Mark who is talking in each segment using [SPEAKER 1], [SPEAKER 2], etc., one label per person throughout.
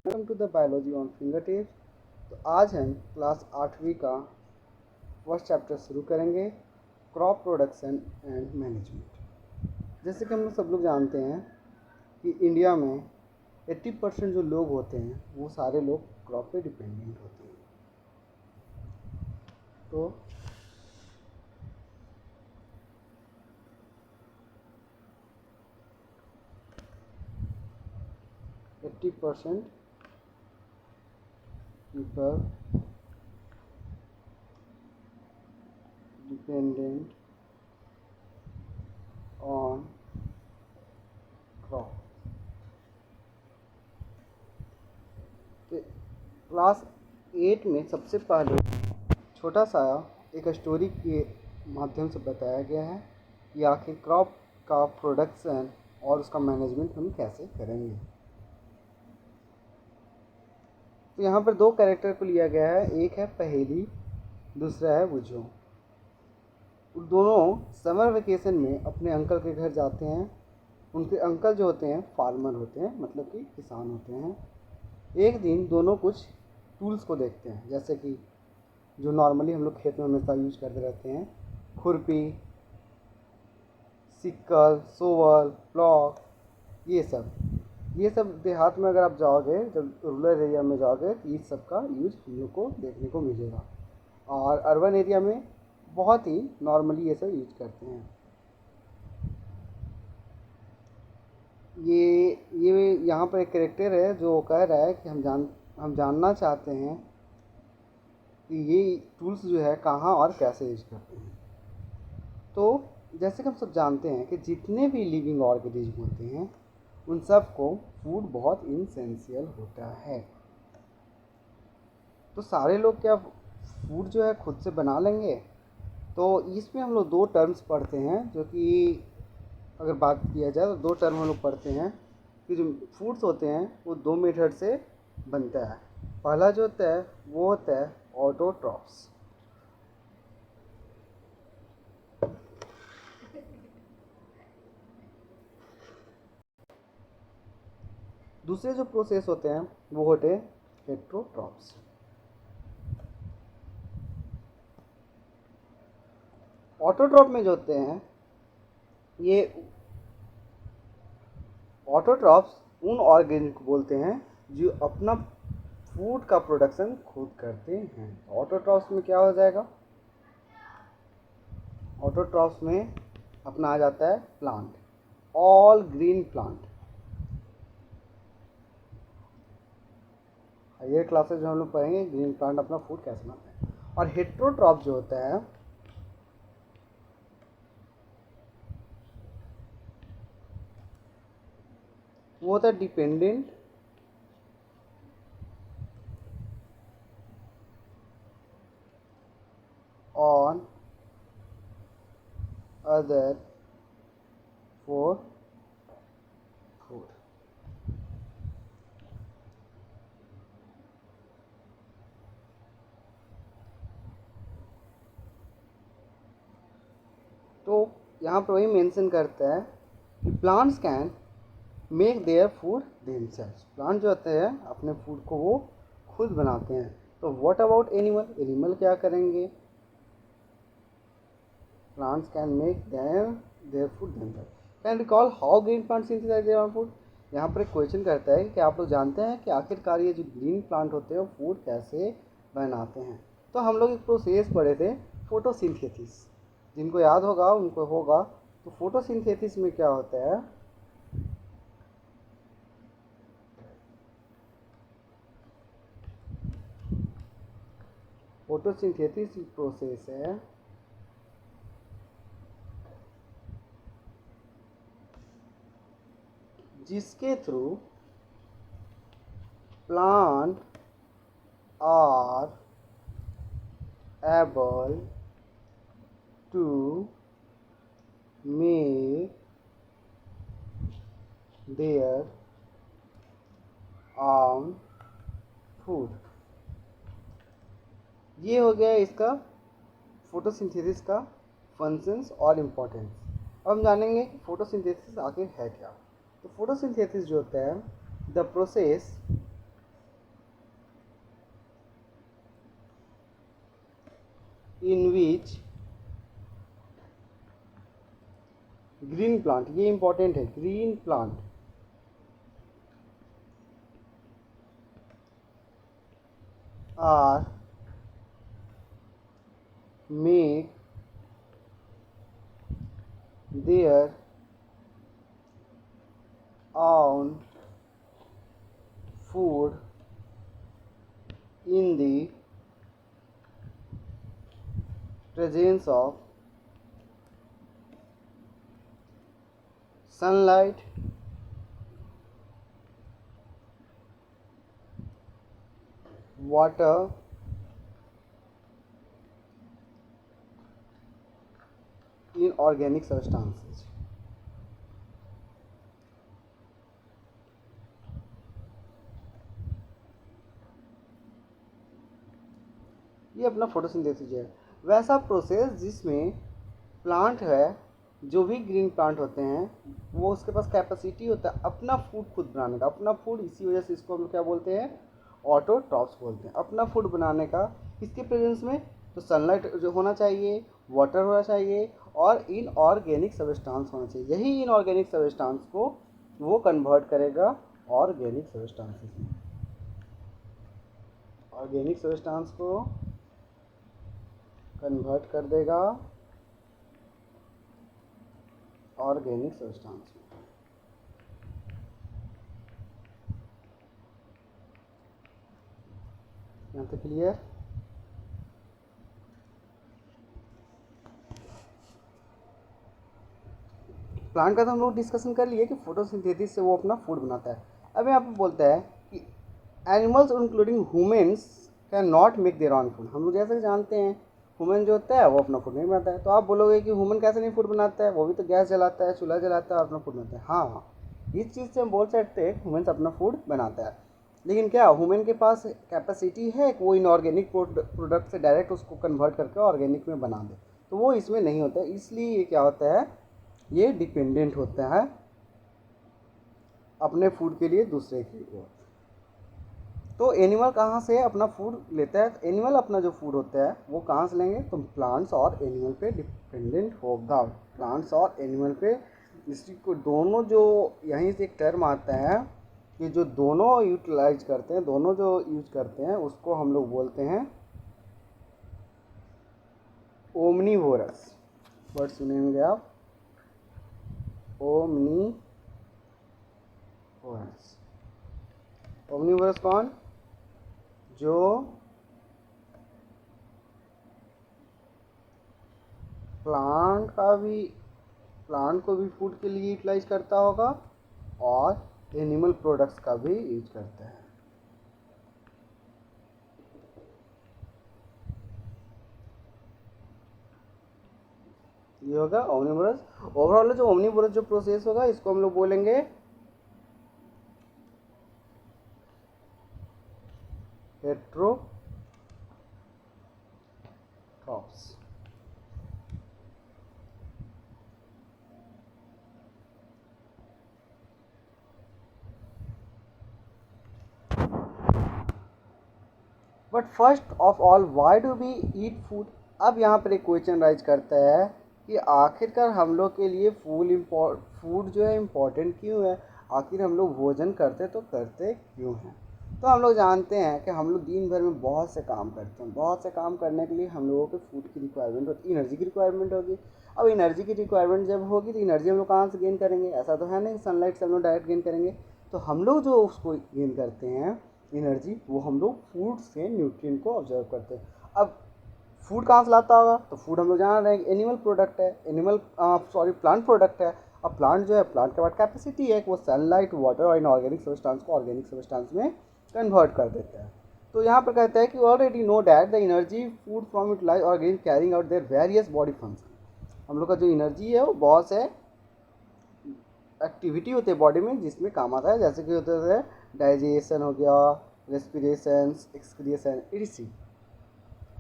[SPEAKER 1] Welcome to the biology on finger tips. तो आज हम क्लास 8वीं का फर्स्ट चैप्टर शुरू करेंगे, क्रॉप प्रोडक्शन एंड मैनेजमेंट। जैसे कि हम लोग सब लोग जानते हैं कि इंडिया में 80% जो लोग होते हैं वो सारे लोग क्रॉप पे डिपेंडेंट होते हैं। तो 80% people dependent on crop. Class 8 में सबसे पहले छोटा सा एक स्टोरी के माध्यम से बताया गया है कि आखिर क्रॉप का प्रोडक्शन और उसका मैनेजमेंट हम कैसे करेंगे। तो यहाँ पर दो कैरेक्टर को लिया गया है, एक है पहेली, दूसरा है बुझो। दोनों समर वेकेशन में अपने अंकल के घर जाते हैं। उनके अंकल जो होते हैं फार्मर होते हैं, मतलब कि किसान होते हैं। एक दिन दोनों कुछ टूल्स को देखते हैं, जैसे कि जो नॉर्मली हम लोग खेत में हमेशा यूज करते रहते हैं, खुरपी, सिक्कल, सोवल, प्लॉ, ये सब देहात में अगर आप जाओगे, जब रूरल एरिया में जाओगे तो इस सब का यूज हम लोग को देखने को मिलेगा। और अर्बन एरिया में बहुत ही नॉर्मली ये सब यूज करते हैं। ये यहाँ पर एक कैरेक्टर है जो कह रहा है कि हम जानना चाहते हैं कि ये टूल्स जो है कहाँ और कैसे यूज करते हैं। तो जैसे कि हम सब जानते हैं कि जितने भी लिविंग ऑर्गेनिज्म होते हैं उन सब को फूड बहुत इसेंशियल होता है। तो सारे लोग क्या फूड जो है खुद से बना लेंगे? तो इसमें हम लोग दो टर्म्स पढ़ते हैं, जो कि अगर बात किया जाए तो दो टर्म हम लोग पढ़ते हैं कि जो फूड्स होते हैं वो दो मेथड से बनता है। पहला जो होता है वो होता है ऑटोट्रॉफ्स। दूसरे जो प्रोसेस होते हैं वो होते हैं हेट्रोट्रॉफ्स। ऑटोट्रॉफ में जो होते हैं ये ऑटोट्रॉफ्स उन ऑर्गेनिज को बोलते हैं जो अपना फूड का प्रोडक्शन खुद करते हैं। ऑटोट्रॉफ्स में क्या हो जाएगा? ऑटोट्रॉफ्स में अपना आ जाता है plant, all green plant. Higher classes में हम लोग पढ़ेंगे ग्रीन प्लांट अपना फूड कैसे बनाते हैं। और हेट्रोट्रॉफ जो होता है वो होता है dependent on other for food. तो यहाँ पर वही मेंशन करता है कि plants can make their food themselves. Plant जो होते हैं अपने फूड को वो खुद बनाते हैं। तो व्हाट अबाउट एनिमल? एनिमल क्या करेंगे? Plants can make their food themselves. Can recall how green plant synthesise their food. यहाँ पर एक क्वेश्चन करता है कि आप लोग जानते हैं कि आखिरकार ये जो ग्रीन प्लांट होते हैं वो फूड कैसे बनाते हैं। तो हम लोग एक प्रोसेस पढ़े थे, फोटोसिंथेसिस। जिनको याद होगा उनको होगा। तो फोटोसिंथेसिस में क्या होता है? फोटोसिंथेसिस प्रोसेस है जिसके through plant are able to make their own food. ये हो गया इसका फोटोसिंथेसिस का फंक्शंस और इम्पोर्टेंस। अब हम जानेंगे कि फोटोसिंथेसिस आखिर है क्या। तो फोटोसिंथेसिस जो होता है the process in which green plant, ये important है, green plant are make their own food in the presence of sunlight, water, inorganic substances. ये अपना फोटोसिंथेसिस है, वैसा प्रोसेस जिसमें प्लांट है, जो भी ग्रीन प्लांट होते हैं वो उसके पास कैपेसिटी होता है अपना फूड खुद बनाने का, अपना फूड। इसी वजह से इसको हम लोग क्या बोलते हैं, ऑटोट्रॉफ्स बोलते हैं, अपना फूड बनाने का। इसके प्रेजेंस में तो सनलाइट जो होना चाहिए, वाटर होना चाहिए और इनऑर्गेनिक सब्सटेंस होना चाहिए। यही इनऑर्गेनिक सब्सटेंस को वो कन्वर्ट करेगा ऑर्गेनिक सब्सटेंसेस में। ऑर्गेनिक सब्सटेंस को कन्वर्ट कर देगा ऑर्गेनिक सब्सटेंस में। यहाँ तक क्लियर? प्लांट का तो हम लोग डिस्कशन कर लिए कि फोटोसिंथेसिस से वो अपना फूड बनाता है। अब यहाँ पे बोलता है कि animals including humans can not make their own food. हम लोग जैसे जानते हैं ह्यूमन जो होता है वो अपना फूड नहीं बनाता है। तो आप बोलोगे कि ह्यूमन कैसे नहीं फूड बनाता है, वो भी तो गैस जलाता है, चूल्हा जलाता है और अपना फूड बनाता है। हाँ, इस चीज़ से हम बोल सकते हैं ह्यूमन्स अपना फूड बनाता है, लेकिन क्या ह्यूमन के पास कैपेसिटी है कि वो इनऑर्गेनिक प्रोडक्ट से डायरेक्ट उसको कन्वर्ट करके ऑर्गेनिक में बना दे? तो वो इसमें नहीं होता है। इसलिए ये क्या होता है, ये डिपेंडेंट होता है अपने फूड के लिए दूसरे के लिए। तो एनिमल कहाँ से अपना फूड लेता है? एनिमल अपना जो फूड होता है वो कहाँ से लेंगे? तो प्लांट्स और एनिमल पे डिपेंडेंट होगा, प्लांट्स और एनिमल पे। इसी को दोनों जो यहीं से एक टर्म आता है कि जो दोनों यूटिलाइज करते हैं, दोनों जो यूज करते हैं उसको हम लोग बोलते हैं ओमनीवोरस। वर्ड सुनेंगे आप, ओमनीवोरस। ओमनीवोरस कौन? जो प्लांट को भी फूड के लिए यूटिलाइज करता होगा और एनिमल प्रोडक्ट्स का भी यूज करता है। ये होगा ओमनीवोरस। ओवरऑल जो ओमनीवोरस जो प्रोसेस होगा इसको हम लोग बोलेंगे heterotrophs. But first of all why do we eat food? अब यहाँ पर एक क्वेश्चन राइज करता है कि आखिरकार हम लोग के लिए फूड जो है इम्पोर्टेंट क्यों है? आखिर हम लोग भोजन करते तो करते क्यों हैं? तो हम लोग जानते हैं कि हम लोग दिन भर में बहुत से काम करते हैं, बहुत से काम करने के लिए हम लोगों को फूड की रिक्वायरमेंट होती है, एनर्जी की रिक्वायरमेंट होगी। अब एनर्जी की रिक्वायरमेंट जब होगी तो एनर्जी हम लोग कहाँ से गेन करेंगे? ऐसा तो है नहीं सनलाइट से हम लोग डायरेक्ट गेन करेंगे। तो हम लोग जो उसको गेन करते हैं एनर्जी, वो हम लोग फूड से न्यूट्रिएंट को ऑब्जर्व करते हैं। अब फूड कहाँ से लाता होगा? तो फूड हम लोग जान रहे हैं एनिमल प्रोडक्ट है, प्लांट प्रोडक्ट है। अब प्लांट जो है, प्लांट के पास कैपेसिटी है कि वो सनलाइट, वाटर और इनऑर्गेनिक सब्सटेंस को ऑर्गेनिक सब्सटेंस में कन्वर्ट कर देता है। तो यहाँ पर कहता है कि already know that the energy food from utilise organic carrying out their various body function. हम लोग का जो एनर्जी है वो बहुत से एक्टिविटी होती है बॉडी में जिसमें काम आता है, जैसे कि होता है डाइजेशन हो गया, रेस्पिरेशन, एक्सक्रिएशन, इसी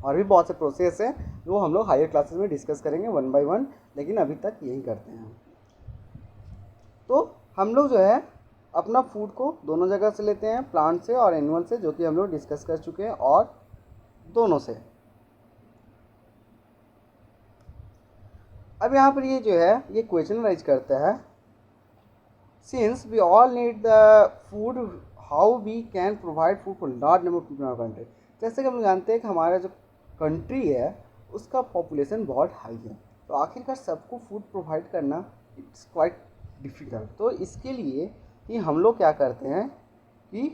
[SPEAKER 1] और भी बहुत से प्रोसेस हैं जो हम लोग हायर क्लासेस में डिस्कस करेंगे वन बाय वन, लेकिन अभी तक यही करते हैं। तो हम लोग जो है अपना फूड को दोनों जगह से लेते हैं, प्लांट से और एनिमल से, जो कि हम लोग डिस्कस कर चुके हैं, और दोनों से। अब यहाँ पर ये जो है ये क्वेश्चन राइज करता है, since we all need the food, how we can provide food for large number of people in our country। जैसे कि हम जानते हैं कि हमारा जो कंट्री है उसका पॉपुलेशन बहुत हाई है, तो आखिरकार सबको फूड प्रोवाइड करना इट्स क्वाइट डिफ़िकल्ट। तो इसके लिए कि हम लोग क्या करते हैं कि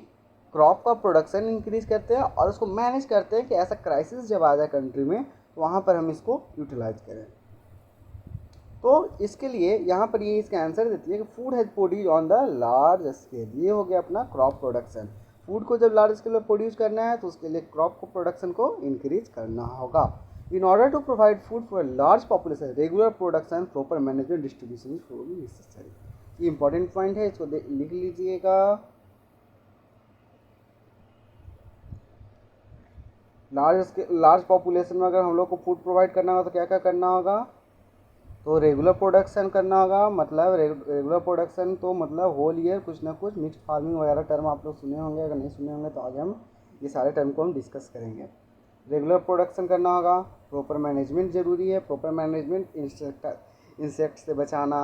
[SPEAKER 1] क्रॉप का प्रोडक्शन इंक्रीज़ करते हैं और उसको मैनेज करते हैं कि ऐसा क्राइसिस जब आ जाए कंट्री में तो वहाँ पर हम इसको यूटिलाइज करें। तो इसके लिए यहाँ पर ये इसका आंसर देती है कि food has produce on the large scale. ये हो गया अपना क्रॉप प्रोडक्शन। फूड को जब लार्ज स्केल में प्रोड्यूस करना है तो उसके लिए क्रॉप को प्रोडक्शन को इंक्रीज करना होगा। In order to provide food for large population regular production proper management distribution food necessary. ये इंपॉर्टेंट पॉइंट है, इसको लिख लीजिएगा। लार्ज पॉपुलेशन में अगर हम लोग को फूड प्रोवाइड करना होगा तो क्या क्या करना होगा, तो रेगुलर प्रोडक्शन करना होगा। मतलब रेगुलर प्रोडक्शन तो मतलब होल ईयर कुछ ना कुछ मिक्स फार्मिंग वगैरह टर्म आप लोग सुने होंगे, अगर नहीं सुने होंगे तो आगे हम ये सारे टर्म को हम डिस्कस करेंगे। रेगुलर प्रोडक्शन करना होगा, प्रॉपर मैनेजमेंट ज़रूरी है। प्रॉपर मैनेजमेंट इंसेक्ट से बचाना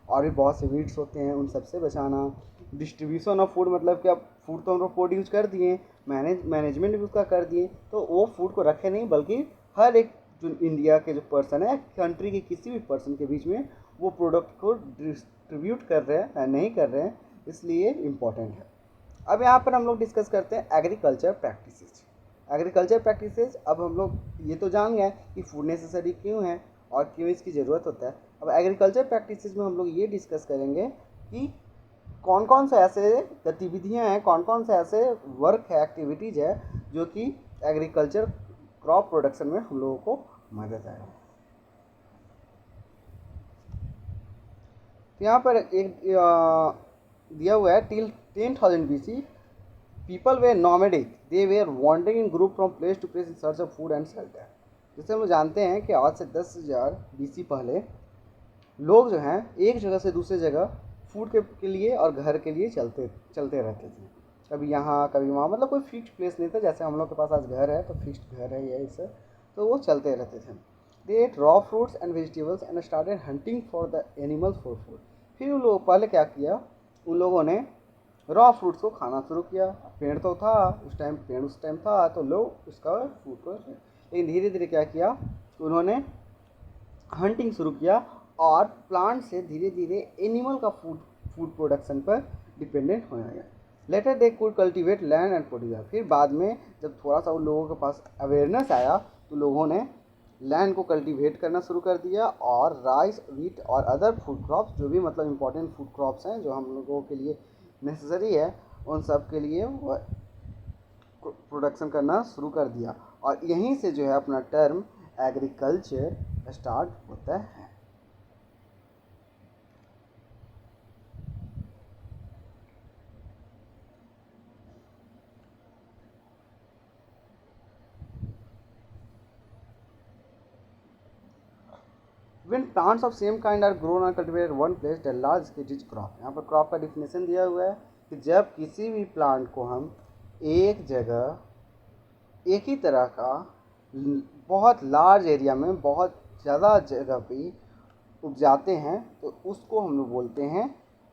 [SPEAKER 1] और भी बहुत से वीड्स होते हैं उन सब से बचाना। डिस्ट्रीब्यूशन ऑफ फूड मतलब कि अब फूड तो हम लोग प्रोड्यूस कर दिए, मैनेजमेंट भी उसका कर दिए, तो वो फूड को रखे नहीं बल्कि हर एक जो इंडिया के जो पर्सन है कंट्री के किसी भी पर्सन के बीच में वो प्रोडक्ट को डिस्ट्रीब्यूट कर रहे हैं या नहीं कर रहे हैं, इसलिए इम्पॉर्टेंट है। अब यहाँ पर हम लोग डिस्कस करते हैं एग्रीकल्चर प्रैक्टिसेस। एग्रीकल्चर प्रैक्टिसेस, अब हम लोग ये तो जान गए कि फूड नेसेसरी क्यों है और क्यों इसकी ज़रूरत होता है। अब एग्रीकल्चर प्रैक्टिसेस में हम लोग ये डिस्कस करेंगे कि कौन कौन से ऐसे गतिविधियाँ हैं, कौन कौन से ऐसे वर्क है, एक्टिविटीज़ है जो कि एग्रीकल्चर क्रॉप प्रोडक्शन में हम लोगों को मदद आए। तो यहाँ पर एक दिया हुआ है till 10,000 BC people were nomadic, they were wandering in group from place to place in search of food and shelter. जैसे हम जानते हैं कि आज से 10,000 BC पहले लोग जो हैं एक जगह से दूसरी जगह फूड के लिए और घर के लिए चलते रहते थे। कभी यहाँ कभी वहाँ, मतलब कोई फिक्स प्लेस नहीं था। जैसे हम लोग के पास आज घर है तो फिक्स्ड घर है यही सब, तो वो चलते रहते थे। They ate raw fruits and vegetables and started hunting for the animals for food. फिर उन लोगों पहले क्या किया, उन लोगों ने रॉ फ्रूट्स को खाना शुरू किया। पेड़ तो था उस टाइम, पेड़ उस टाइम था तो लोग उसका फूड को, लेकिन धीरे धीरे क्या किया, उन्होंने हंटिंग शुरू किया और प्लांट से धीरे धीरे एनिमल का फूड प्रोडक्शन पर डिपेंडेंट होने लगा। Later they could cultivate land and produce. फिर बाद में जब थोड़ा सा उन लोगों के पास अवेयरनेस आया तो लोगों ने लैंड को कल्टीवेट करना शुरू कर दिया और राइस, व्हीट और अदर फूड क्रॉप्स, जो भी मतलब इंपॉर्टेंट फूड क्रॉप्स हैं जो हम लोगों के लिए नेसेसरी है, उन सब के लिए वो प्रोडक्शन करना शुरू कर दिया। और यहीं से जो है अपना टर्म एग्रीकल्चर स्टार्ट होता है। When plants of same kind are grown and cultivated at one place, the large scale is crop। यहाँ पर क्रॉप का डिफिनेशन दिया हुआ है कि जब किसी भी प्लांट को हम एक जगह एक ही तरह का बहुत लार्ज एरिया में बहुत ज़्यादा जगह पे उपजाते हैं तो उसको हम लोग बोलते हैं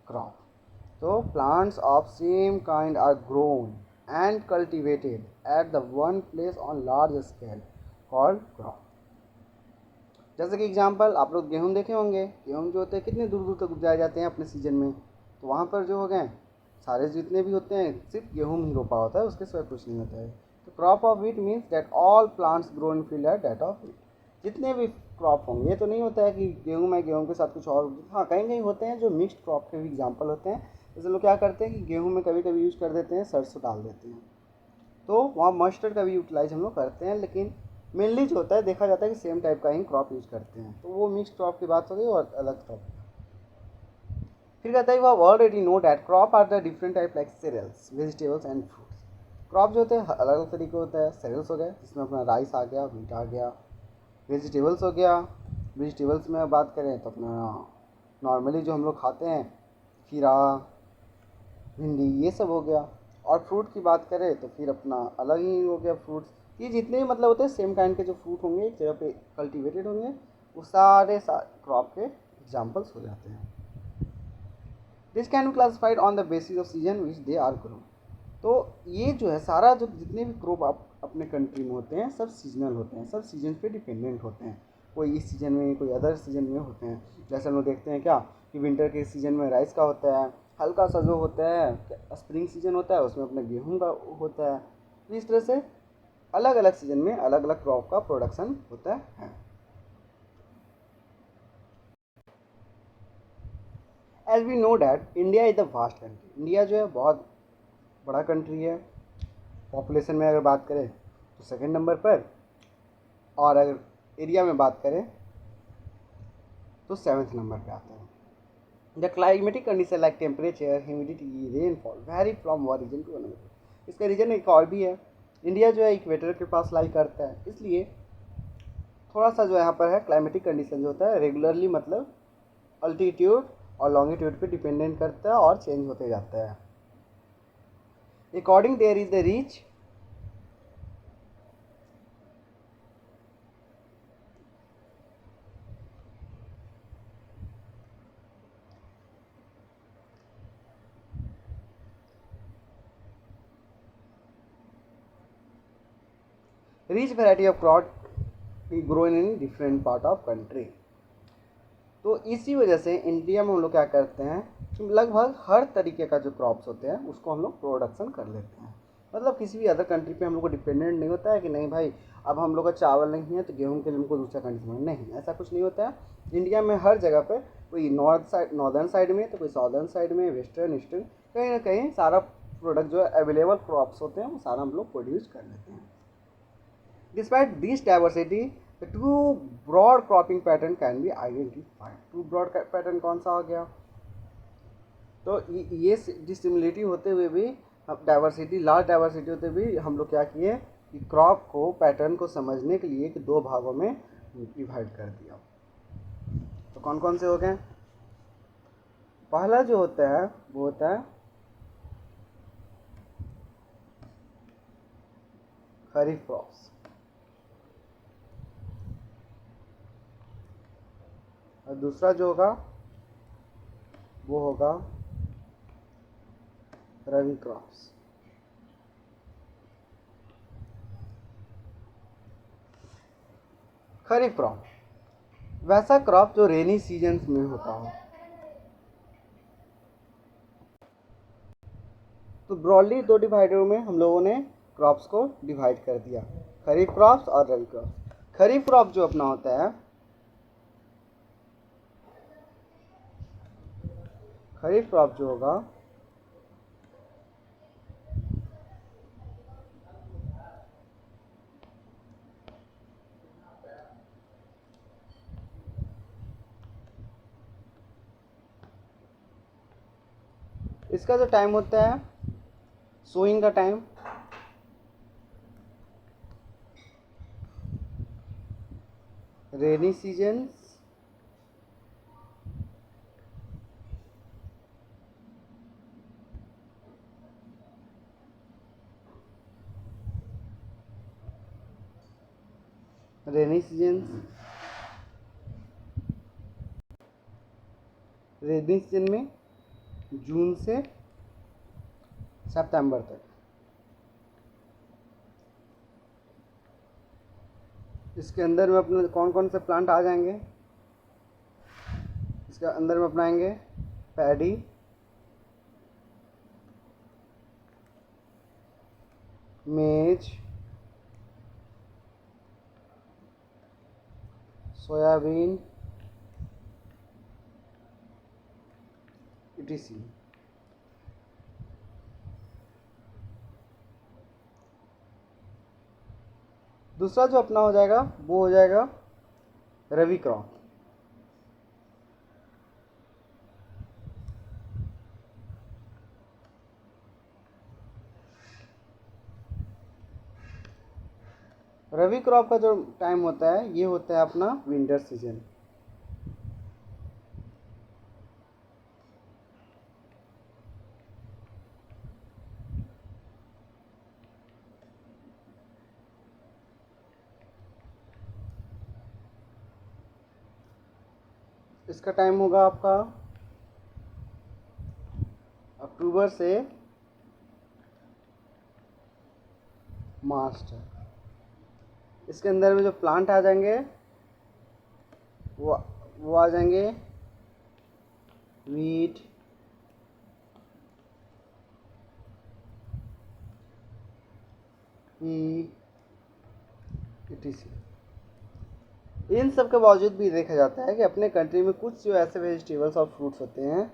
[SPEAKER 1] क्रॉप। तो plants of same kind are grown and cultivated at the one place on large scale called crop. जैसे कि एग्जांपल आप लोग गेहूं देखे होंगे, गेहूं जो होते हैं कितने दूर दूर तक उपजाए जाते हैं अपने सीजन में, तो वहाँ पर जो हो गए सारे जितने भी होते हैं सिर्फ गेहूं ही रोपा होता है, उसके सिवा कुछ नहीं होता है। तो crop of wheat means that all plants grow in field at that of wheat. जितने भी क्रॉप होंगे, ये तो नहीं होता है कि गेहूँ में गेहूँ के साथ कुछ और, हाँ कहीं कहीं होते हैं जो मिक्सड क्रॉप के भी एग्जाम्पल होते हैं। जैसे लोग क्या करते हैं कि गेहूँ में कभी कभी यूज़ कर देते हैं सरसों डाल देते हैं, तो वहाँ मस्टर्ड का भी यूटिलाइज हम लोग करते हैं, लेकिन मेनली जो होता है देखा जाता है कि सेम टाइप का ही क्रॉप यूज़ करते हैं। तो वो मिक्स क्रॉप की बात हो गई और अलग क्रॉप। फिर कहता है वो already know that crop are the different type like cereals, vegetables and fruits. Crop जो होते हैं अलग अलग तरीके होता है। सीरियल्स हो गए जिसमें अपना राइस आ गया, व्हीट आ गया। वेजिटेबल्स हो गया, वेजिटेबल्स में बात करें तो अपना नॉर्मली जो हम लोग खाते हैं खीरा, भिंडी, ये सब हो गया। और फ्रूट की बात करें तो फिर अपना अलग ही हो गया फ्रूट्स। ये जितने भी मतलब होते हैं सेम काइंड के जो फ्रूट होंगे एक जगह पे कल्टीवेटेड होंगे वो सारे क्रॉप के एग्जाम्पल्स हो जाते हैं। This can be classified on the basis of season which they are grow. तो ये जो है सारा जो जितने भी क्रॉप आप अपने कंट्री में होते हैं सब सीजनल होते हैं, सब सीजन पे डिपेंडेंट होते हैं। कोई इस सीज़न में कोई अदर सीजन में होते हैं। जैसे हम लोग देखते हैं क्या कि विंटर के सीज़न में राइस का होता है, हल्का सा जो होता है स्प्रिंग सीजन होता है उसमें अपने गेहूं का होता है। तो इस तरह से अलग अलग सीजन में अलग अलग क्रॉप का प्रोडक्शन होता है। As we know that India is the vast country. India जो है बहुत बड़ा कंट्री है। पॉपुलेशन में अगर बात करें तो सेकंड नंबर पर, और अगर एरिया में बात करें तो सेवन्थ नंबर पे आता है। The climatic condition like temperature, humidity, rainfall vary from one region to another. इसका रीजन एक और भी है। इंडिया जो है इक्वेटर के पास लाई करता है, इसलिए थोड़ा सा जो यहाँ पर है क्लाइमेटिक कंडीशन जो होता है रेगुलरली मतलब अल्टीट्यूड और लॉन्गिट्यूड पे डिपेंडेंट करता है और चेंज होते जाता है। According there is the rich variety of crop grown in different part of country. तो इसी वजह से इंडिया में हम लोग क्या करते हैं कि लगभग हर तरीके का जो क्रॉप्स होते हैं उसको हम लोग प्रोडक्शन कर लेते हैं। मतलब किसी भी अदर कंट्री पे हम लोग को डिपेंडेंट नहीं होता है कि नहीं भाई अब हम लोग का चावल नहीं है तो गेहूं के लिए हमको दूसरा कंट्री में, नहीं ऐसा कुछ नहीं होता है। इंडिया में हर जगह पे कोई नॉर्दर्न साइड में तो कोई साउदर्न साइड में, वेस्टर्न ईस्टर्न, कहीं ना कहीं सारा प्रोडक्ट जो अवेलेबल क्रॉप्स होते हैं वो सारा हम लोग प्रोड्यूस कर लेते हैं। Despite this diversity, the two broad cropping pattern can be identified. Two broad pattern कौन सा हो गया? तो ये डिसिमिलरिटी होते हुए भी, डाइवर्सिटी लार्ज डाइवर्सिटी होते हुए भी हम लोग क्या किए कि क्रॉप को पैटर्न को समझने के लिए कि दो भागों में डिवाइड कर दिया। तो कौन कौन से हो गए? पहला जो होता है वो होता है खरीफ क्रॉप्स, और दूसरा जो होगा वो होगा रबी क्रॉप्स। खरीफ क्रॉप वैसा क्रॉप जो रेनी सीजन में होता हो। तो ब्रॉडली दो डिवाइडरों में हम लोगों ने क्रॉप्स को डिवाइड कर दिया, खरीफ क्रॉप्स और रबी क्रॉप्स। खरीफ क्रॉप जो अपना होता है, खरीफ क्रॉप जो होगा इसका जो टाइम होता है सोइंग का time, rainy season, rainy season, rainy season में जून से सितंबर तक। इसके अंदर में अपने कौन कौन से प्लांट आ जाएंगे? इसके अंदर में अपनाएंगे पैडी, मेज, सोयाबीन, etc। दूसरा जो अपना हो जाएगा वो हो जाएगा रबी क्रॉप। रबी क्रॉप का जो टाइम होता है ये होता है अपना विंटर सीजन। इसका टाइम होगा आपका अक्टूबर से मार्च तक। इसके अंदर में जो प्लांट आ जाएंगे वो आ जाएंगे वीट, etc। इन सब के बावजूद भी देखा जाता है कि अपने कंट्री में कुछ जो ऐसे वेजिटेबल्स और फ्रूट्स होते हैं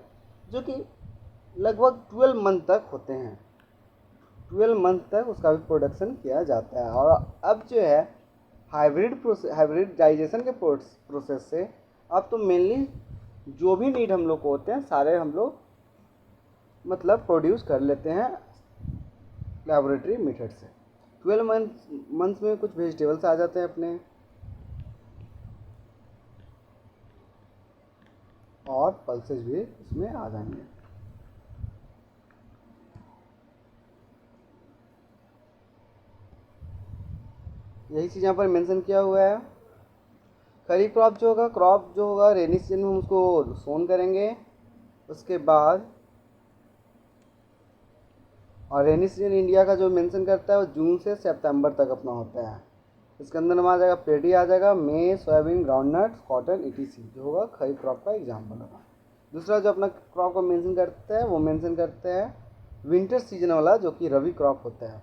[SPEAKER 1] जो कि लगभग 12 मंथ तक होते हैं। 12 मंथ तक उसका भी प्रोडक्शन किया जाता है। और अब जो है हाइब्रिडाइजेशन के प्रोसेस से अब तो मेनली जो भी नीड हम लोग को होते हैं सारे हम लोग मतलब प्रोड्यूस कर लेते हैं लेबोरेटरी मेथड से। 12 मंथ्स में कुछ वेजिटेबल्स आ जाते हैं अपने, और पल्सेस भी इसमें आ जाएंगे। यही चीज़ यहाँ पर मेंशन किया हुआ है। खरीफ क्रॉप जो होगा रेनी सीजन में हम उसको सोन करेंगे। उसके बाद और रेनी सीजन इंडिया का जो मेंशन करता है वो जून से सितंबर तक अपना होता है। इसके अंदर में आ जाएगा पेडी, आ जाएगा मे, सोयाबीन, ग्राउंडनट, कॉटन, etc जो होगा खरीफ क्रॉप का एग्जाम्पल होगा। दूसरा जो अपना क्रॉप को मेंशन करता है वो मेंशन करते हैं विंटर सीजन वाला जो कि रबी क्रॉप होता है।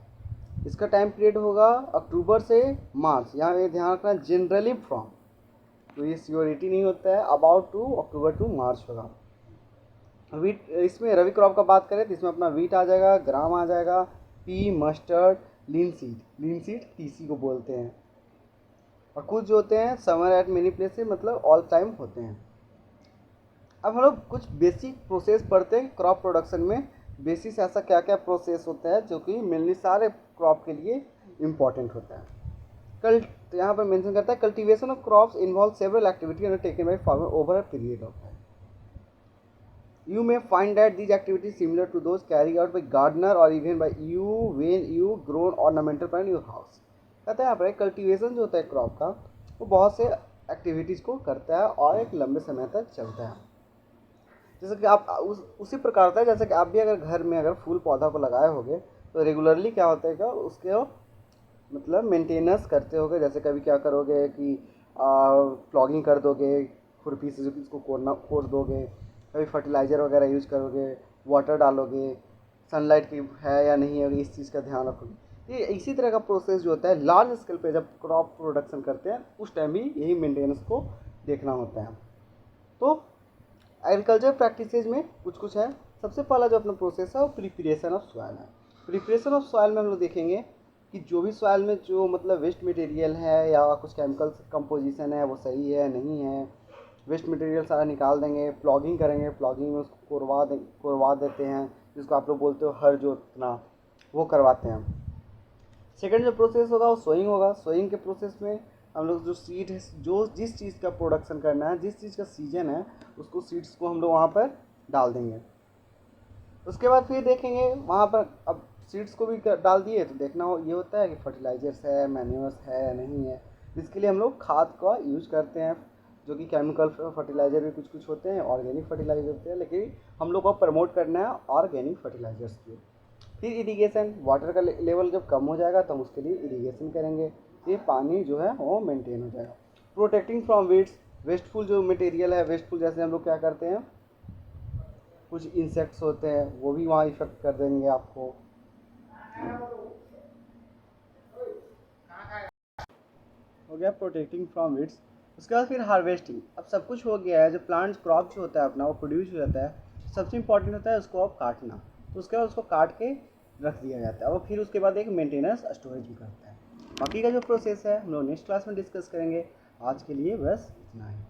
[SPEAKER 1] इसका टाइम पीरियड होगा अक्टूबर से मार्च। यहाँ ये ध्यान रखना जनरली फ्रॉम, तो ये सियोरिटी नहीं होता है, अबाउट टू अक्टूबर टू मार्च होगा। वीट, इसमें रबी क्रॉप का बात करें तो इसमें अपना वीट आ जाएगा, ग्राम आ जाएगा, पी, मस्टर्ड, लिनसीड तीसी को बोलते हैं। और कुछ जो होते हैं समर एट मेनी प्लेसेस मतलब ऑल टाइम होते हैं। अब हम लोग कुछ बेसिक प्रोसेस पढ़ते हैं क्रॉप प्रोडक्शन में। बेसिस ऐसा क्या क्या प्रोसेस होता है जो कि मेनली सारे क्रॉप के लिए इम्पॉर्टेंट होता है। तो यहाँ पर मेंशन करता है cultivation of crops involve several activity undertaken by farmer over a period of time. You may find that these activities similar to those carried out by gardener or even by you when you grow ornamental plant in your house। कहते हैं यहाँ पर cultivation जो होता है crop का वो बहुत से एक्टिविटीज़ को करता है और एक लंबे समय तक चलता है। जैसे कि आप उसी प्रकार होता है जैसे कि आप भी अगर घर में अगर फूल पौधा को लगाए होगे तो रेगुलरली क्या होता है कि उसके मतलब मेंटेनेंस करते होगे। जैसे कभी क्या करोगे कि प्लॉगिंग कर दोगे, खुरपी से इसको कोड़ दोगे, कभी फर्टिलाइज़र वगैरह यूज़ करोगे, वाटर डालोगे, सनलाइट की है या नहीं है इस चीज़ का ध्यान रखोगे। ये इसी तरह का प्रोसेस जो होता है लार्ज स्केल पे जब क्रॉप प्रोडक्शन करते हैं उस टाइम भी यही मेंटेनेंस को देखना होता है। तो एग्रीकल्चर प्रैक्टिसेज में कुछ है। सबसे पहला जो अपना प्रोसेस है वो प्रिपरेशन ऑफ सॉइल है। प्रिपरेशन ऑफ सॉइल में हम लोग देखेंगे कि जो भी सॉइल में जो मतलब वेस्ट मटेरियल है या कुछ केमिकल कंपोजिशन है वो सही है नहीं है, वेस्ट मटेरियल सारा निकाल देंगे। प्लॉगिंग करेंगे, प्लॉगिंग में उसको कोरवा देते हैं जिसको आप लोग बोलते हो हर जोतना, वो करवाते हैं। सेकंड जो प्रोसेस होगा वो सोइंग होगा। सोइंग के प्रोसेस में हम लोग जो सीड है, जो जिस चीज़ का प्रोडक्शन करना है, जिस चीज़ का सीजन है उसको सीड्स को हम लोग वहाँ पर डाल देंगे। उसके बाद फिर देखेंगे वहाँ पर अब सीड्स को भी डाल दिए तो देखना ये होता है कि फर्टिलाइजर्स है, मैन्योर्स है या नहीं है। जिसके लिए हम लोग खाद का यूज़ करते हैं जो कि केमिकल फर्टिलाइज़र भी कुछ होते हैं, ऑर्गेनिक फर्टिलाइज़र होते हैं, लेकिन हम लोग को प्रमोट करना है ऑर्गेनिक फर्टिलाइजर्स की। फिर इरिगेशन, वाटर का लेवल जब कम हो जाएगा तो हम उसके लिए इरिगेशन करेंगे, ये पानी जो है वो मेंटेन हो जाएगा। प्रोटेक्टिंग फ्रॉम वेस्टफुल जो मटेरियल है, वेस्टफुल जैसे हम लोग क्या करते हैं कुछ इंसेक्ट्स होते हैं वो भी वहाँ इफेक्ट कर देंगे आपको। हो गया प्रोटेक्टिंग फ्रॉम वीड्स। उसके बाद फिर हार्वेस्टिंग। अब सब कुछ हो गया है, जो प्लांट्स क्रॉप जो होता है अपना वो प्रोड्यूस हो जाता है, सबसे इंपॉर्टेंट होता है उसको अब काटना। तो उसके बाद उसको काट के रख दिया जाता है और फिर उसके बाद एक मेंटेनेंस स्टोरेज भी करता है। बाकी का जो प्रोसेस है हम लोग नेक्स्ट क्लास में डिस्कस करेंगे। आज के लिए बस इतना ही।